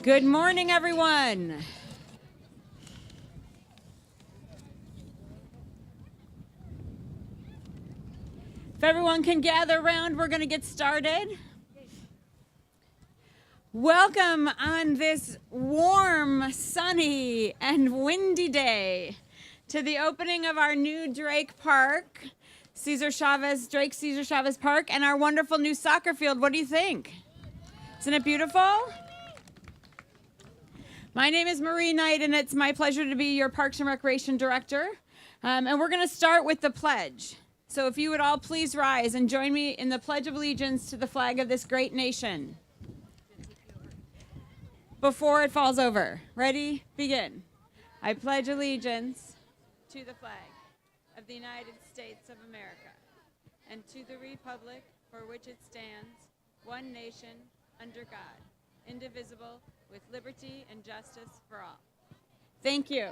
Good morning, everyone. If everyone can gather around, we're going to get started. Welcome on this warm, sunny, and windy day to the opening of our new Drake Park, Drake Cesar Chavez Park, and our wonderful new soccer field. What do you think? Isn't it beautiful? My name is Marie Knight, and it's my pleasure to be your Parks and Recreation Director. And we're going to start with the pledge. So if you would all please rise and join me in the Pledge of Allegiance to the flag of this great nation. Before it falls over. Ready? Begin. I pledge allegiance to the flag of the United States of America and to the republic for which it stands, one nation, under God, indivisible, with liberty and justice for all. Thank you.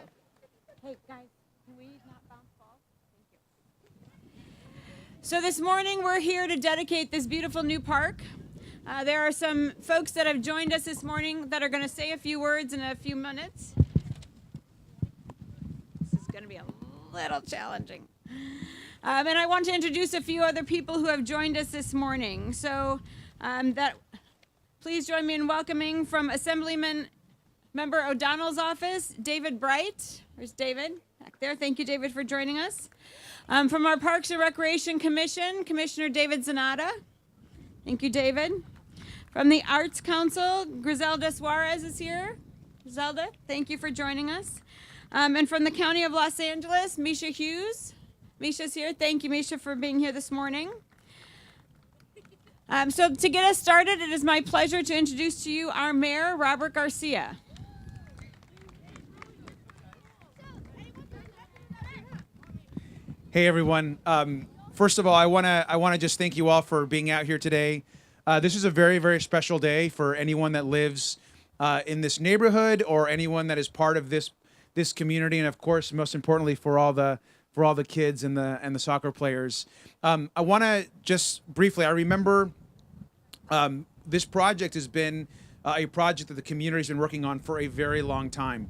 Hey, guys, can we not bounce balls? Thank you. So this morning, we're here to dedicate this beautiful new park. There are some folks that have joined us this morning that are going to say a few words in a few minutes. This is going to be a little challenging. And I want to introduce a few other people who have joined us this morning. So please join me in welcoming from Assemblyman Member O'Donnell's office, David Bright. Where's David? Back there. Thank you, David, for joining us. From our Parks and Recreation Commission, Commissioner David Zanata. Thank you, David. From the Arts Council, Griselda Suarez is here. Griselda, thank you for joining us. And from the County of Los Angeles, Misha Hughes. Misha's here. Thank you, Misha, for being here this morning. So to get us started, it is my pleasure to introduce to you our mayor, Robert Garcia. Hey, everyone. First of all, I want to just thank you all for being out here today. This is a very, very special day for anyone that lives in this neighborhood or anyone that is part of this community, and of course, most importantly, for all the kids and the soccer players. I want to just briefly. I remember this project has been a project that the community's been working on for a very long time,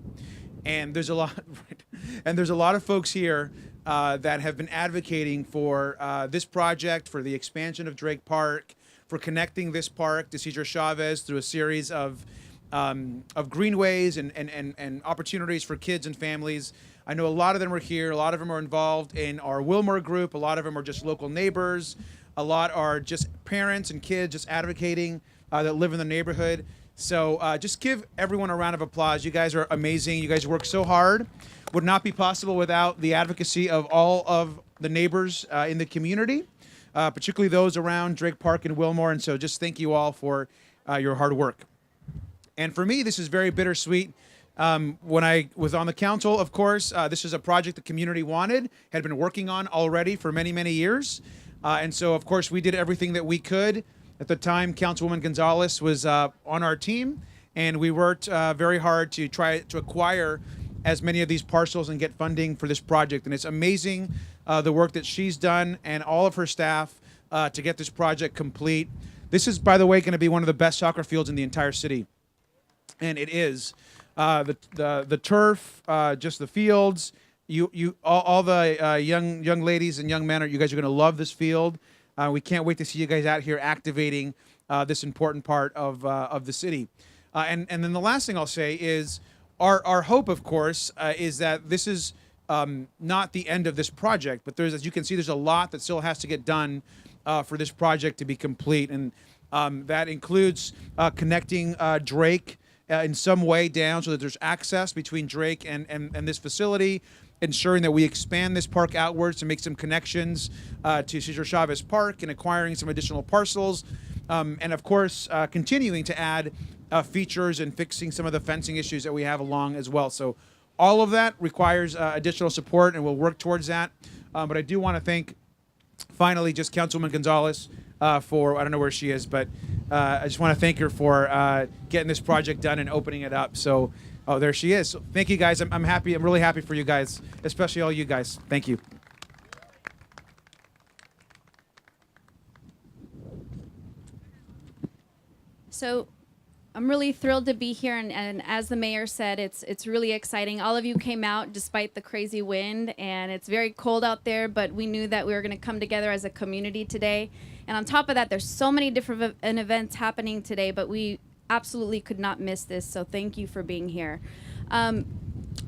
and there's a lot of folks here that have been advocating for this project, for the expansion of Drake Park, for connecting this park to Cesar Chavez through a series of greenways and opportunities for kids and families. I know a lot of them are here. A lot of them are involved in our Wilmore group. A lot of them are just local neighbors. A lot are just parents and kids just advocating that live in the neighborhood. So just give everyone a round of applause. You guys are amazing. You guys work so hard. Would not be possible without the advocacy of all of the neighbors in the community, particularly those around Drake Park and Wilmore. And so just thank you all for your hard work. And for me, this is very bittersweet. When I was on the council, of course, this is a project the community wanted, had been working on already for many, many years. And so, of course, we did everything that we could. At the time, Councilwoman Gonzalez was on our team, and we worked very hard to try to acquire as many of these parcels and get funding for this project. And it's amazing the work that she's done and all of her staff to get this project complete. This is, by the way, going to be one of the best soccer fields in the entire city. And it is. The turf, just the fields, all the young ladies and young men, you guys are going to love this field. We can't wait to see you guys out here activating this important part of the city. And then the last thing I'll say is our hope, of course, is that this is not the end of this project, but as you can see, there's a lot that still has to get done for this project to be complete. And that includes connecting Drake in some way down so that there's access between Drake and this facility, ensuring that we expand this park outwards to make some connections to Cesar Chavez Park and acquiring some additional parcels, and of course continuing to add features and fixing some of the fencing issues that we have along as well. So all of that requires additional support, and we'll work towards that. But I do want to thank finally just Councilwoman Gonzalez for, I don't know where she is, but I just want to thank her for getting this project done and opening it up. So, oh, there she is. So thank you, guys. I'm happy. I'm really happy for you guys, especially all you guys. Thank you. So I'm really thrilled to be here, and as the mayor said, it's really exciting. All of you came out despite the crazy wind, and it's very cold out there, but we knew that we were going to come together as a community today. And on top of that, there's so many different events happening today, but we absolutely could not miss this, so thank you for being here.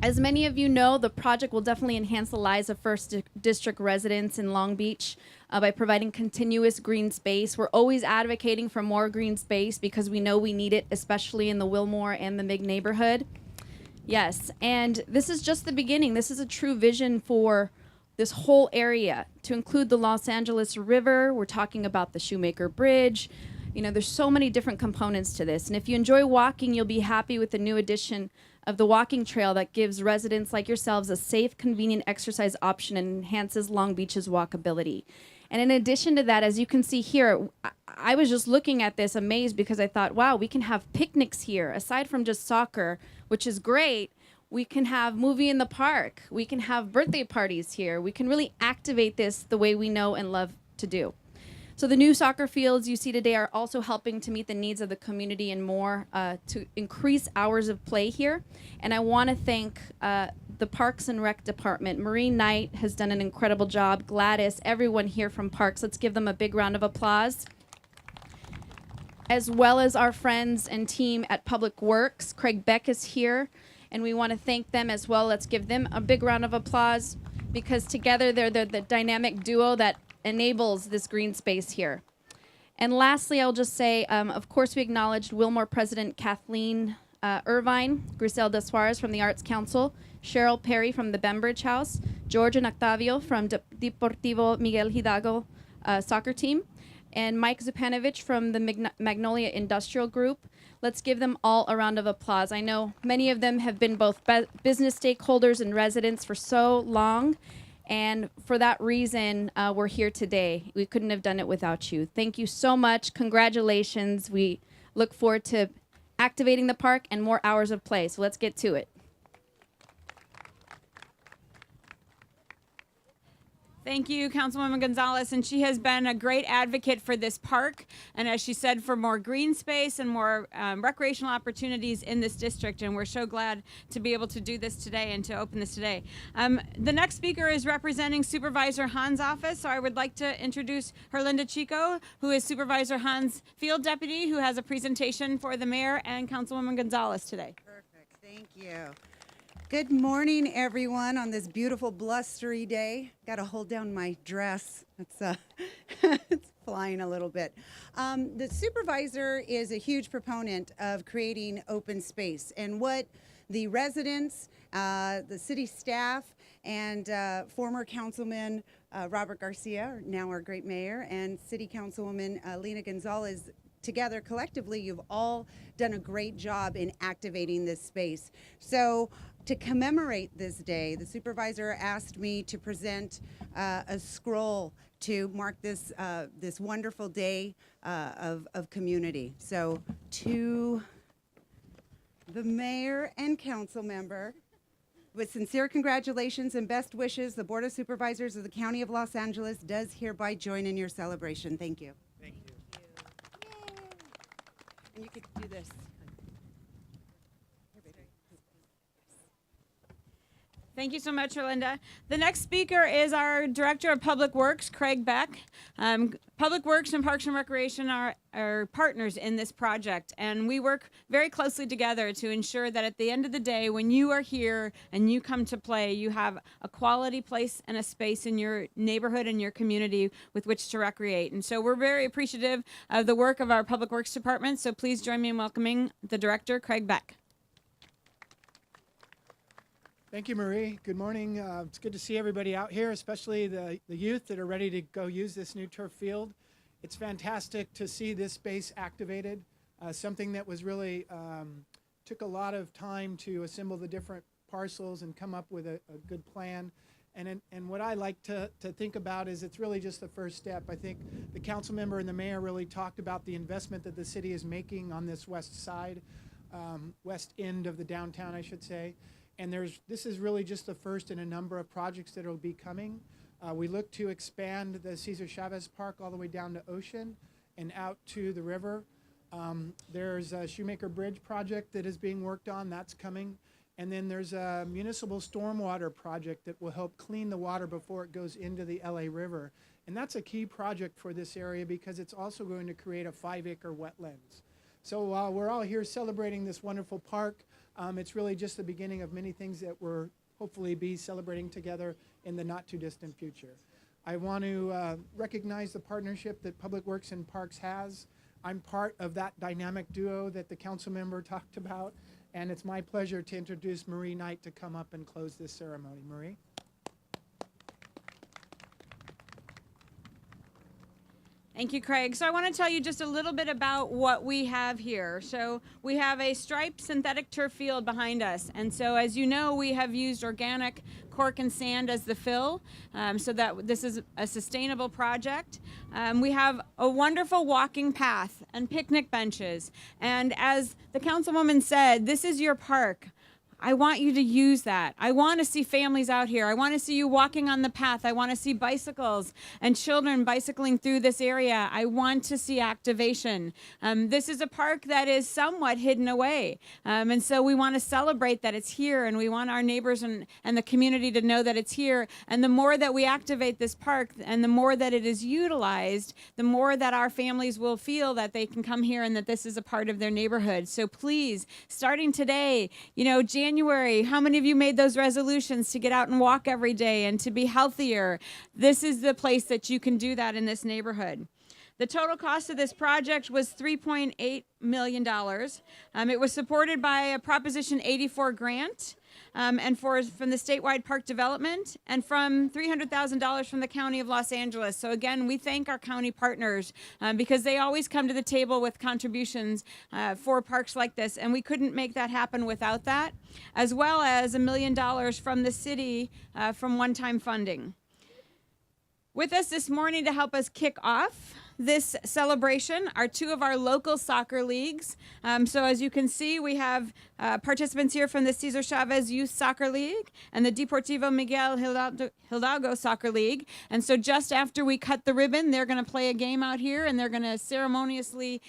As many of you know, the project will definitely enhance the lives of First District residents in Long Beach by providing continuous green space. We're always advocating for more green space because we know we need it, especially in the Wilmore and the MIG neighborhood. Yes, and this is just the beginning. This is a true vision for this whole area to include the Los Angeles River. We're talking about the Shoemaker Bridge. You know, there's so many different components to this. And if you enjoy walking, you'll be happy with the new addition of the walking trail that gives residents like yourselves a safe, convenient exercise option and enhances Long Beach's walkability. And in addition to that, as you can see here, I was just looking at this amazed because I thought, wow, we can have picnics here. Aside from just soccer, which is great, we can have movie in the park. We can have birthday parties here. We can really activate this the way we know and love to do. So the new soccer fields you see today are also helping to meet the needs of the community and more to increase hours of play here. And I want to thank the Parks and Rec Department. Marie Knight has done an incredible job. Gladys, everyone here from Parks. Let's give them a big round of applause. As well as our friends and team at Public Works. Craig Beck is here, and we want to thank them as well. Let's give them a big round of applause because together they're the dynamic duo that enables this green space here. And lastly, I'll just say, of course, we acknowledged Wilmore President Kathleen Irvine, Griselda Suarez from the Arts Council, Cheryl Perry from the Bembridge House, George and Octavio from Deportivo Miguel Hidalgo soccer team, and Mike Zupanovich from the Magnolia Industrial Group. Let's give them all a round of applause. I know many of them have been both business stakeholders and residents for so long, and for that reason, we're here today. We couldn't have done it without you. Thank you so much. Congratulations. We look forward to activating the park and more hours of play. So let's get to it. Thank you, Councilwoman Gonzalez, and she has been a great advocate for this park, and as she said, for more green space and more recreational opportunities in this district, and we're so glad to be able to do this today and to open this today. The next speaker is representing Supervisor Hahn's office, so I would like to introduce Herlinda Chico, who is Supervisor Hahn's field deputy, who has a presentation for the mayor and Councilwoman Gonzalez today. Perfect, thank you. Good morning, everyone, on this beautiful blustery day. Got to hold down my dress. It's it's flying a little bit. The supervisor is a huge proponent of creating open space, and what the residents, the city staff, and former councilman Robert Garcia, now our great mayor, and city councilwoman Lena Gonzalez, together collectively, you've all done a great job in activating this space. So to commemorate this day, the supervisor asked me to present a scroll to mark this this wonderful day of community. So to the mayor and council member, with sincere congratulations and best wishes, the Board of Supervisors of the County of Los Angeles does hereby join in your celebration. Thank you. Thank you. Yay. And you could do this. Thank you so much, Herlinda. The next speaker is our Director of Public Works, Craig Beck. Public Works and Parks and Recreation are partners in this project, and we work very closely together to ensure that at the end of the day, when you are here and you come to play, you have a quality place and a space in your neighborhood and your community with which to recreate. And so we're very appreciative of the work of our Public Works Department, so please join me in welcoming the Director, Craig Beck. Thank you, Marie. Good morning. It's good to see everybody out here, especially the youth that are ready to go use this new turf field. It's fantastic to see this space activated, something that was really took a lot of time to assemble the different parcels and come up with a good plan. And what I like to think about is it's really just the first step. I think the council member and the mayor really talked about the investment that the city is making on this west side, west end of the downtown, I should say. And this is really just the first in a number of projects that will be coming. We look to expand the Cesar Chavez Park all the way down to Ocean and out to the river. There's a Shoemaker Bridge project that is being worked on. That's coming. And then there's a municipal stormwater project that will help clean the water before it goes into the LA River. And that's a key project for this area because it's also going to create a 5-acre wetlands. So while we're all here celebrating this wonderful park, it's really just the beginning of many things that we're hopefully be celebrating together in the not too distant future. I want to recognize the partnership that Public Works and Parks has. I'm part of that dynamic duo that the council member talked about, and it's my pleasure to introduce Marie Knight to come up and close this ceremony. Marie? Thank you, Craig. So I want to tell you just a little bit about what we have here. So we have a striped synthetic turf field behind us. And so as you know, we have used organic cork and sand as the fill, so that this is a sustainable project. We have a wonderful walking path and picnic benches. And as the councilwoman said, this is your park. I want you to use that. I want to see families out here. I want to see you walking on the path. I want to see bicycles and children bicycling through this area. I want to see activation. This is a park that is somewhat hidden away. And so we want to celebrate that it's here, and we want our neighbors and the community to know that it's here. And the more that we activate this park and the more that it is utilized, the more that our families will feel that they can come here and that this is a part of their neighborhood. So please, starting today, January, how many of you made those resolutions to get out and walk every day and to be healthier? This is the place that you can do that in this neighborhood. The total cost of this project was $3.8 million. It was supported by a Proposition 84 grant and from the statewide park development, and from $300,000 from the County of Los Angeles. So again, we thank our county partners because they always come to the table with contributions for parks like this, and we couldn't make that happen without that, as well as $1 million from the city from one-time funding. With us this morning to help us kick off this celebration are two of our local soccer leagues. So as you can see, we have participants here from the Cesar Chavez Youth Soccer League and the Deportivo Miguel Hidalgo Soccer League. And so just after we cut the ribbon, they're going to play a game out here, and they're going to ceremoniously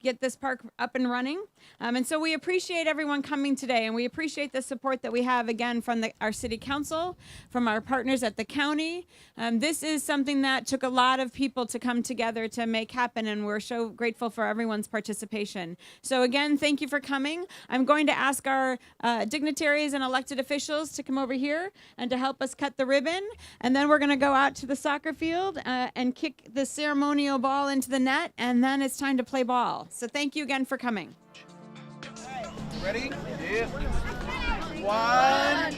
get this park up and running. And so we appreciate everyone coming today, and we appreciate the support that we have, again, from our city council, from our partners at the county. This is something that took a lot of people to come together to make happen, and we're so grateful for everyone's participation. So again, thank you for coming. I'm going to ask our dignitaries and elected officials to come over here and to help us cut the ribbon, and then we're going to go out to the soccer field and kick the ceremonial ball into the net, and then it's time to play ball. So thank you again for coming. Ready? Yeah. 1,